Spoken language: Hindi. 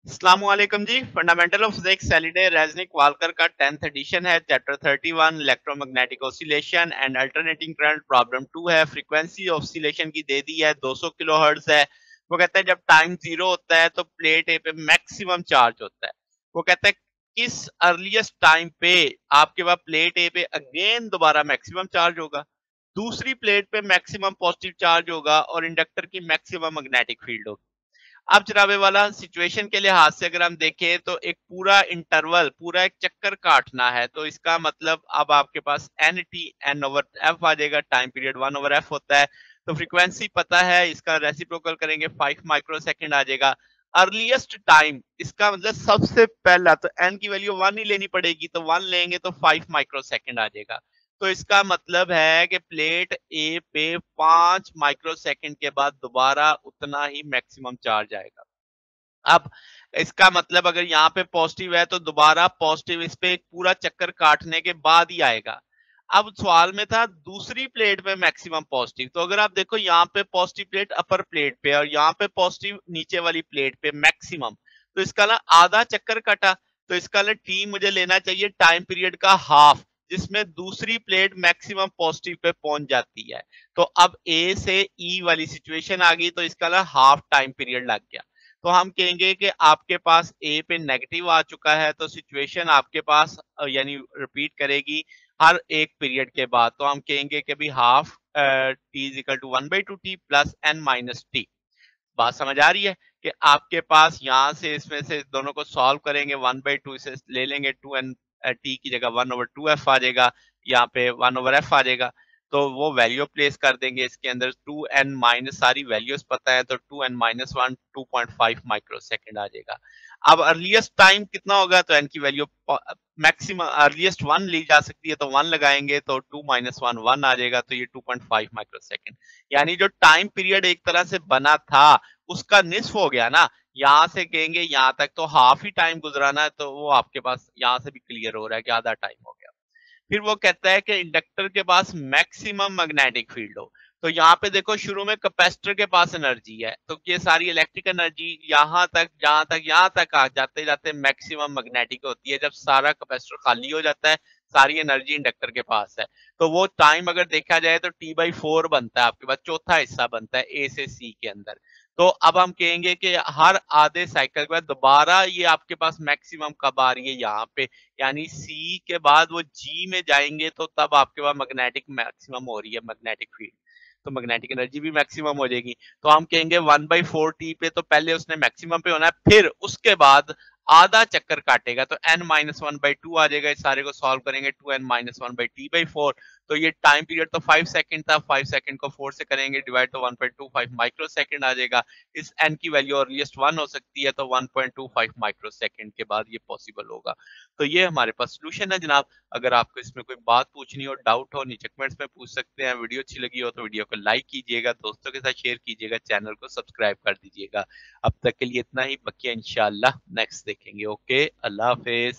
अस्सलामुअलैकुम जी। Fundamental of physics Halliday Resnick Walker का 10th एडिशन है। Chapter 31 electromagnetic oscillation and alternating current problem 2 है। फ्रीक्वेंसी ऑसिलेशन की दे दी है 200 किलोहर्ट्ज है। वो कहता है जब टाइम जीरो होता है तो प्लेट ए पे मैक्सिमम चार्ज होता है। वो कहता है किस अर्लीस्ट टाइम पे आपके पास प्लेट ए पे अगेन दोबारा मैक्सिमम चार्ज होगा, दूसरी प्लेट पे मैक्सिमम पॉजिटिव चार्ज होगा और इंडक्टर की मैक्सिमम मैग्नेटिक फील्ड होगी। अब जनाबे वाला सिचुएशन के लिहाज से अगर हम देखें तो एक पूरा इंटरवल पूरा एक चक्कर काटना है, तो इसका मतलब अब आपके पास N T N over F आ जाएगा। टाइम पीरियड 1/f होता है, तो फ्रीक्वेंसी पता है, इसका रेसिप्रोकल करेंगे 5 माइक्रो सेकेंड आ जाएगा। अर्लीस्ट टाइम इसका मतलब सबसे पहला तो एन की वैल्यू 1 ही लेनी पड़ेगी, तो 1 लेंगे तो 5 माइक्रो सेकेंड आ जाएगा। तो इसका मतलब है कि प्लेट ए पे 5 माइक्रो सेकंड के बाद दोबारा उतना ही मैक्सिमम चार्ज आएगा। अब इसका मतलब अगर यहाँ पे पॉजिटिव है तो दोबारा पॉजिटिव इस पे एक पूरा चक्कर काटने के बाद ही आएगा। अब सवाल में था दूसरी प्लेट पे मैक्सिमम पॉजिटिव, तो अगर आप देखो यहाँ पे पॉजिटिव प्लेट अपर प्लेट पे और यहाँ पे पॉजिटिव नीचे वाली प्लेट पे मैक्सिमम, तो इसका ना आधा चक्कर कटा, तो इसका ना टी मुझे लेना चाहिए टाइम पीरियड का हाफ, जिसमें दूसरी प्लेट मैक्सिमम पॉजिटिव पे पहुंच जाती है। तो अब ए से ई वाली सिचुएशन आ गई, तो इसका ना हाफ टाइम पीरियड लग गया। तो हम कहेंगे कि आपके पास ए पे नेगेटिव आ चुका है, तो सिचुएशन आपके पास यानी रिपीट करेगी हर एक पीरियड के बाद। तो हम कहेंगे कि भी half T is equal to 1/2 T plus N minus T. बात समझ आ रही है कि आपके पास यहाँ से इसमें से दोनों को सॉल्व करेंगे, 1/2 इसे ले लेंगे, 2n टी की जगह 1/2f आ जाएगा, यहाँ पे 1/f आ जाएगा। तो वो वैल्यू प्लेस कर देंगे इसके अंदर, 2n माइनस सारी वैल्यूज पता है, तो 2n माइनस 1 2.5 माइक्रो सेकेंड आ जाएगा। अब अर्लीस्ट टाइम कितना होगा, तो n की वैल्यू मैक्सिमम अर्लीस्ट 1 ली जा सकती है, तो 1 लगाएंगे तो 2 माइनस 1 1 आ जाएगा, तो ये 2.5 माइक्रो सेकेंड। यानी जो टाइम पीरियड एक तरह से बना था उसका निस्फ हो गया ना। यहाँ से कहेंगे यहाँ तक तो हाफ ही टाइम गुजराना है, तो वो आपके पास यहाँ से भी क्लियर हो रहा है कि आधा टाइम हो गया। फिर वो कहता है कि इंडक्टर के पास मैक्सिमम मैग्नेटिक फील्ड हो, तो यहाँ पे देखो शुरू में कैपेसिटर के पास एनर्जी है, तो ये सारी इलेक्ट्रिक एनर्जी यहाँ तक जहां तक यहाँ तक आ जाते जाते मैक्सिमम मैग्नेटिक होती है। जब सारा कैपेसिटर खाली हो जाता है सारी एनर्जी इंडक्टर के पास है, तो वो टाइम अगर देखा जाए तो T/4 बनता है, आपके पास चौथा हिस्सा बनता है ए से सी के अंदर। तो अब हम कहेंगे कि हर आधे साइकिल के बाद दोबारा ये आपके पास मैक्सिमम कब आ रही है, यहाँ पे, यानी सी के बाद वो जी में जाएंगे, तो तब आपके पास मैग्नेटिक मैक्सिमम हो रही है मैग्नेटिक फील्ड, तो मैग्नेटिक एनर्जी भी मैक्सिमम हो जाएगी। तो हम कहेंगे 1/4 टी पे तो पहले उसने मैक्सिमम पे होना है, फिर उसके बाद आधा चक्कर काटेगा तो n माइनस 1/2 आ जाएगा। इस सारे को सॉल्व करेंगे 2n माइनस 1/t/4, तो ये टाइम पीरियड तो 5 सेकंड था, 5 सेकंड को 4 से करेंगे डिवाइड, तो 1.25 माइक्रो सेकंड आ जाएगा। इस n की वैल्यू अर्लीस्ट 1 हो सकती है, तो 1.25 माइक्रो सेकंड के बाद ये पॉसिबल होगा। तो ये हमारे पास सोल्यूशन है जनाब। अगर आपको इसमें कोई बात पूछनी हो, डाउट हो, नीचे कमेंट्स में पूछ सकते हैं। वीडियो अच्छी लगी हो तो वीडियो को लाइक कीजिएगा, दोस्तों के साथ शेयर कीजिएगा, चैनल को सब्सक्राइब कर दीजिएगा। अब तक के लिए इतना ही, बाकी इंशाल्लाह नेक्स्ट देखेंगे। ओके, अल्लाह हाफिज।